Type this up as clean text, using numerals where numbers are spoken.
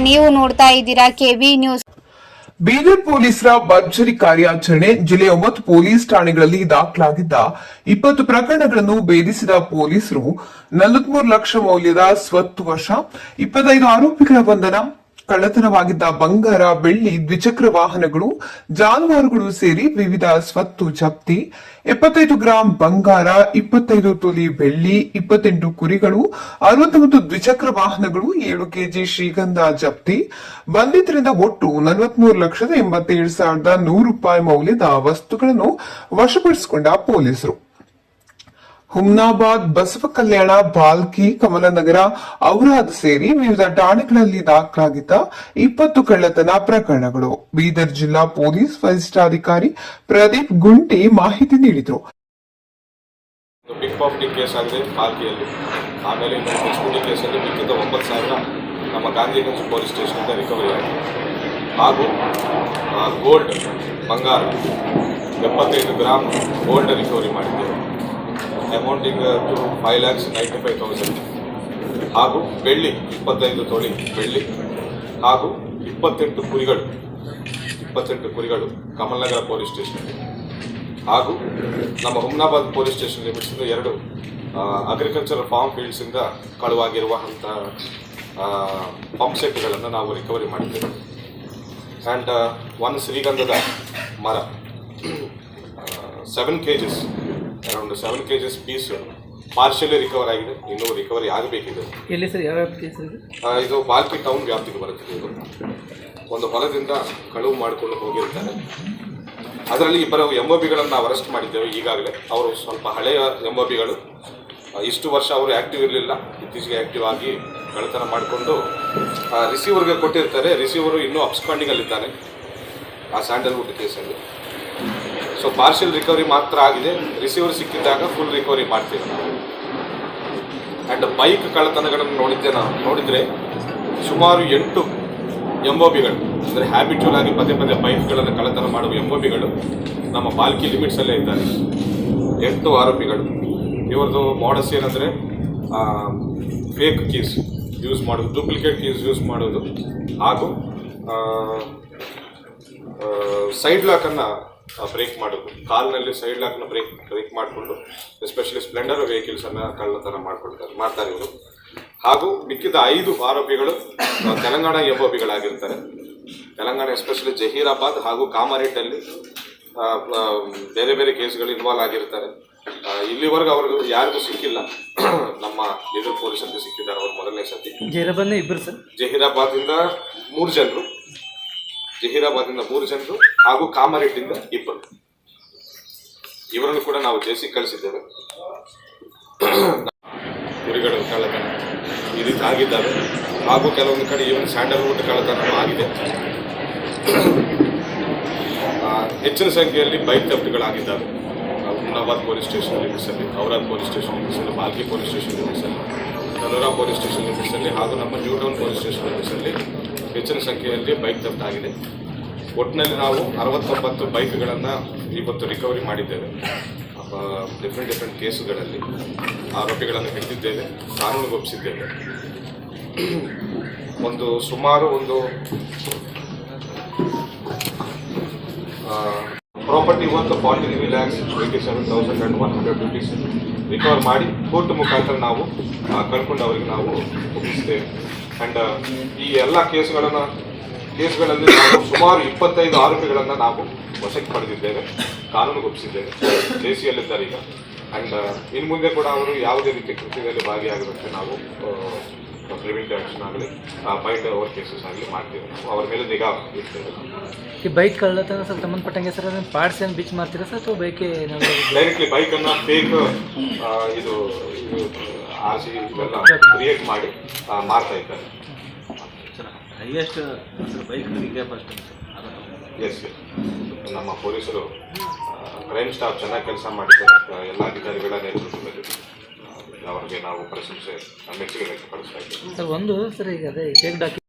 ನೀವು ನೋಡ್ತಾ ಇದ್ದೀರಾ ಕೆಬಿ ನ್ಯೂಸ್. ಬೀದರ್ ಪೊಲೀಸರ ಭರ್ಜರಿ ಕಾರ್ಯಾಚರಣೆ. ಜಿಲ್ಲೆಯ 9 ಪೊಲೀಸ್ ಠಾಣೆಗಳಲ್ಲಿ ದಾಖಲಾಗಿದ್ದ 20 ಪ್ರಕರಣಗಳನ್ನು ಭೇದಿಸಿದ ಪೊಲೀಸರು 43 ಲಕ್ಷ ಮೌಲ್ಯದ ಸ್ವತ್ತು ವಶ, 25 ಆರೋಪಿಗಳ ಬಂಧನ. ಕಳ್ಳತನವಾಗಿದ್ದ ಬಂಗಾರ, ಬೆಳ್ಳಿ, ದ್ವಿಚಕ್ರ ವಾಹನಗಳು, ಜಾನುವಾರುಗಳು ಸೇರಿ ವಿವಿಧ ಸ್ವತ್ತು ಜಪ್ತಿ. 75 ಗ್ರಾಂ ಬಂಗಾರ, 25 ತೊಲಿ ಬೆಳ್ಳಿ, 28 ಕುರಿಗಳು, 69 ದ್ವಿಚಕ್ರ ವಾಹನಗಳು, 7 ಕೆಜಿ ಶ್ರೀಗಂಧ ಜಪ್ತಿ. ಬಂಧಿತರಿಂದ ಒಟ್ಟು 43,87,100 ರೂಪಾಯಿ ಮೌಲ್ಯದ ವಸ್ತುಗಳನ್ನು ವಶಪಡಿಸಿಕೊಂಡ ಪೊಲೀಸರು. ಹುಮ್ನಾಬಾದ್, ಬಸವ ಕಲ್ಯಾಣ, ಬಾಲ್ಕಿ, ಕಮಲನಗರ, ಔರಾದ್ ಸೇರಿ ವಿವಿಧ ಠಾಣೆಗಳಲ್ಲಿ ದಾಖಲಾಗಿದ್ದ 20 ಕಳ್ಳತನ ಪ್ರಕರಣಗಳು. ಬೀದರ್ ಜಿಲ್ಲಾ ಪೊಲೀಸ್ ವರಿಷ್ಠಾಧಿಕಾರಿ ಪ್ರದೀಪ್ ಗುಂಟಿ ಮಾಹಿತಿ ನೀಡಿದರು. ಬಿಗ್ ಪ್ರಾಪರ್ಟಿ ಕೇಸ್ ಆಗಿದೆ ಬಾಲ್ಕಿಯಲ್ಲಿ. ಆಮೇಲೆ ಎಕ್ಸ್ಪೋರ್ಟಿ ಕೇಸಲ್ಲಿ ಮಿಕ್ಕಿದ 9,000 ನಮ್ಮ ಗಾಂಧಿಗಂಜ್ ಪೊಲೀಸ್ ಸ್ಟೇಷನಿಂದ ರಿಕವರಿ ಆಗಿದೆ. ಹಾಗೂ ಗೋಲ್ಡ್, ಬಂಗಾರ 75 ಗ್ರಾಮ್ ಗೋಲ್ಡ್ ರಿಕವರಿ ಮಾಡಿದ್ದೇವೆ, ಅಮೌಂಟಿಂಗ್ 5,95,000. ಹಾಗೂ ಬೆಳ್ಳಿ 25 ತೊಲಿ ಬೆಳ್ಳಿ, ಹಾಗೂ 28 ಕುರಿಗಳು ಕಮಲನಗರ ಪೊಲೀಸ್ ಸ್ಟೇಷನ್. ಹಾಗೂ ನಮ್ಮ ಹುಮ್ನಾಬಾದ್ ಪೊಲೀಸ್ ಸ್ಟೇಷನ್ ಲಿಮಿಟ್ಸಿಂದ 2 ಅಗ್ರಿಕಲ್ಚರಲ್ ಫಾರ್ಮ್ ಫೀಲ್ಡ್ಸಿಂದ ಕಳುವಾಗಿರುವಂಥ ಪಂಪ್ ಸೆಟ್ಗಳನ್ನು ನಾವು ರಿಕವರಿ ಮಾಡಿದ್ದೇವೆ. ಆ್ಯಂಡ್ 1 ಶ್ರೀಗಂಧದ ಮರ 7 KGs, around 7 KGs piece partially recover ಆಗಿದೆ. ಇನ್ನೂ ರಿಕವರಿ ಆಗಬೇಕಿದೆ. ಎಲ್ಲಿ ಸರ್, ಯಾವ ಕೇಸ್ ಇದು ಬಾಲ್ಕಿ ಟೌನ್ ವ್ಯಾಪ್ತಿಗೆ ಬರುತ್ತದೆ. ಇದು ಒಂದು ಹೊಲದಿಂದ ಕಳುವು ಮಾಡಿಕೊಂಡು ಹೋಗಿರ್ತಾರೆ. ಅದರಲ್ಲಿ 2 ಎಂಒಬಿಗಳನ್ನು ನಾವು ಅರೆಸ್ಟ್ ಮಾಡಿದ್ದೇವೆ ಈಗಾಗಲೇ. ಅವರು ಸ್ವಲ್ಪ ಹಳೆಯ ಎಂಒಬಿಗಳು, ಇಷ್ಟು ವರ್ಷ ಅವರು ಆ್ಯಕ್ಟಿವ್ ಇರಲಿಲ್ಲ, ಇತ್ತೀಚೆಗೆ ಆ್ಯಕ್ಟಿವ್ ಆಗಿ ಕಳ್ಳತನ ಮಾಡಿಕೊಂಡು ರಿಸೀವರ್ಗೆ ಕೊಟ್ಟಿರ್ತಾರೆ. ರಿಸೀವರು ಇನ್ನೂ ಅಬ್ಸ್ಕಾಂಡಿಂಗಲ್ಲಿದ್ದಾನೆ ಆ ಸ್ಯಾಂಡಲ್ವುಡ್ ಕೇಸಲ್ಲಿ. ಸೊ ಪಾರ್ಷಿಯಲ್ ರಿಕವರಿ ಮಾತ್ರ ಆಗಿದೆ. ರಿಸೀವರ್ ಸಿಕ್ಕಿದ್ದಾಗ ಫುಲ್ ರಿಕವರಿ ಮಾಡ್ತೀವಿ ನಾವು. ಆ್ಯಂಡ್ ಬೈಕ್ ಕಳ್ಳತನಗಳನ್ನು ನೋಡಿದರೆ ಸುಮಾರು 8 ಎಂಒಬಿಗಳು, ಅಂದರೆ ಹ್ಯಾಬಿಚುವಲ್ ಆಗಿ ಪದೇ ಬೈಕ್ಗಳನ್ನು ಕಳ್ಳತನ ಮಾಡುವ ಎಂಒಬಿಗಳು ನಮ್ಮ ಬಾಲ್ಕಿ ಲಿಮಿಟ್ಸಲ್ಲೇ ಇದ್ದಾರೆ. 8 ಆರೋಪಿಗಳು. ಇವ್ರದ್ದು ಮಾಡಸ್ ಏನಂದರೆ ಫೇಕ್ ಕೀಸ್ ಯೂಸ್ ಮಾಡೋದು, ಡೂಪ್ಲಿಕೇಟ್ ಕೀಸ್ ಯೂಸ್ ಮಾಡೋದು, ಹಾಗೂ ಸೈಡ್ ಲಾಕನ್ನು ಬ್ರೇಕ್ ಮಾಡೋದು. ಕಾರಿನಲ್ಲಿ ಸೈಡ್ ಲಾಕ್ನ ಬ್ರೇಕ್ ಮಾಡಿಕೊಂಡು ಎಸ್ಪೆಷಲಿ ಸ್ಪ್ಲೆಂಡರ್ ವೆಹಿಕಲ್ಸನ್ನು ಕಳ್ಳತನ ಮಾಡ್ತಾರೆ ಇವರು. ಹಾಗೂ ಮಿಕ್ಕಿದ 5 ಆರೋಪಿಗಳು ತೆಲಂಗಾಣ ಎಂಒಬಿಗಳಾಗಿರ್ತಾರೆ. ತೆಲಂಗಾಣ ಎಸ್ಪೆಷಲಿ ಜಹೀರಾಬಾದ್ ಹಾಗೂ ಕಾಮಾರೆಡ್ಡಿಯಲ್ಲಿ ಬೇರೆ ಕೇಸ್ಗಳು ಇನ್ವಾಲ್ವ್ ಆಗಿರ್ತಾರೆ. ಇಲ್ಲಿವರೆಗೂ ಅವ್ರಿಗೆ ಯಾರಿಗೂ ಸಿಕ್ಕಿಲ್ಲ. ನಮ್ಮ ಬೀದರ್ ಪೊಲೀಸರಿಗೆ ಸಿಕ್ಕಿದ್ದಾರೆ ಅವರು ಮೊದಲನೇ ಸತಿ. ಜಹೀರಾಬಾದಿಂದ 3 ಜನರು, ಹಾಗೂ ಕಾಮಾರೆಡ್ಡಿಯಿಂದ 2. ಇವರನ್ನು ಕೂಡ ನಾವು ಜೇಸಿ ಕಳಿಸಿದ್ದೇವೆ. ಕುರಿಗಳು ಕಳ್ಳತನ ಈ ರೀತಿ ಆಗಿದ್ದಾವೆ. ಹಾಗೂ ಕೆಲವೊಂದು ಕಡೆ ಈವನ್ ಸ್ಯಾಂಡಲ್ವುಡ್ ಕಳ್ಳತನ ಆಗಿದೆ. ಹೆಚ್ಚಿನ ಸಂಖ್ಯೆಯಲ್ಲಿ ಬೈಕ್ ಥೆಫ್ಟ್ಗಳಾಗಿದ್ದಾವೆ. ಹುಮ್ನಾಬಾದ್ ಪೊಲೀಸ್ ಸ್ಟೇಷನ್ ಲಿಮಿಟ್ಸಲ್ಲಿ, ಔರಾದ್ ಪೊಲೀಸ್ ಸ್ಟೇಷನ್ ಲಿಮಿಟ್ಸಲ್ಲಿ, ಬಾಲ್ಕಿ ಪೊಲೀಸ್ ಸ್ಟೇಷನ್ ಲಿಮಿಟ್ಸಲ್ಲಿ, ಧನುರಾ ಪೊಲೀಸ್ ಸ್ಟೇಷನ್ ಲಿಮಿಟ್ಸಲ್ಲಿ, ಹಾಗೂ ನಮ್ಮ ನ್ಯೂ ಟೌನ್ ಪೊಲೀಸ್ ಸ್ಟೇಷನ್ ಲಿಮಿಟ್ಸಲ್ಲಿ ಹೆಚ್ಚಿನ ಸಂಖ್ಯೆಯಲ್ಲಿ ಬೈಕ್ ಥೆಫ್ಟ್ ಆಗಿದೆ. ಒಟ್ಟಿನಲ್ಲಿ ನಾವು 69 ಬೈಕ್ಗಳನ್ನು ಇವತ್ತು ರಿಕವರಿ ಮಾಡಿದ್ದೇವೆ. ಡಿಫ್ರೆಂಟ್ ಕೇಸುಗಳಲ್ಲಿ ಆರೋಪಿಗಳನ್ನು ಹಿಡಿದಿದ್ದೇವೆ, ಕಾನೂನುಗೊಪ್ಪಿಸಿದ್ದೇವೆ. ಸುಮಾರು ಪ್ರಾಪರ್ಟಿ ವರ್ತ್ 43,87,100 rupees ರಿಕವರ್ ಮಾಡಿ ಕೋರ್ಟ್ ಮುಖಾಂತರ ನಾವು ಕಳ್ಕೊಂಡವರಿಗೆ ನಾವು ಒಪ್ಪಿಸ್ತೇವೆ. ಆ್ಯಂಡ್ ಈ ಎಲ್ಲ ಕೇಸ್ಗಳಲ್ಲಿ ನಾವು ಸುಮಾರು 25 ಆರೋಪಿಗಳನ್ನು ನಾವು ವಶಕ್ಕೆ ಪಡೆದಿದ್ದೇವೆ, ಕಾನೂನುಗೊಪ್ಪಿಸಿದ್ದೇವೆ. ಜೇಸಿಯಲ್ಲಿದ್ದಾರೆ ಈಗ. ಆ್ಯಂಡ್ ಇನ್ನು ಮುಂದೆ ಕೂಡ ಅವರು ಯಾವುದೇ ರೀತಿಯ ಕೃತ್ಯದಲ್ಲಿ ಭಾಗಿಯಾಗದಂತೆ ನಾವು ಪ್ರಿವೆಂಟಿವ್ ಆ್ಯಕ್ಷನ್ ಆಗಲಿ, ಬೈಟ್ ಓವರ್ ಕೇಸಸ್ ಆಗಲಿ ಮಾಡ್ತೀವಿ. ಅವರ ಮೇಲೆ ನಿಗಾ ಇರ್ತೇವೆ. ಈ ಬೈಕ್ ಕಳ್ಳತನ ಸ್ವಲ್ಪ ಸಂಬಂಧಪಟ್ಟಂಗೆ ಸರ್, ಅದನ್ನು ಪಾರ್ಟ್ಸ್ ಏನು ಬಿಚ್ ಮಾಡ್ತೀರಾ ಸರ್, ಅಥವಾ ಬೈಕೇ ಡೈರೆಕ್ಟ್ಲಿ ಬೈಕನ್ನು ಫೇಕ್ ಇದು RC ಇವೆಲ್ಲ ಕ್ರಿಯೇಟ್ ಮಾಡಿ ಮಾರ್ತಾ ಇದ್ದಾರೆ. ಹೈಯೆಸ್ಟ್ ಬೈಕ್ ಎಸ್, ನಮ್ಮ ಪೊಲೀಸರು ಕ್ರೈಮ್ ಸ್ಟಾಫ್ ಚೆನ್ನಾಗಿ ಕೆಲಸ ಮಾಡಿದ್ದಾರೆ. ಎಲ್ಲ ಅಧಿಕಾರಿಗಳ ನೇತೃತ್ವದಲ್ಲಿ ಅವರಿಗೆ ನಾವು ಪ್ರಶಂಸೆ ಮೆಚ್ಚುಗೆ ವ್ಯಕ್ತಪಡಿಸ್ತಾ ಇದ್ದೀವಿ. ಸರ್, ಈಗ ಅದೇ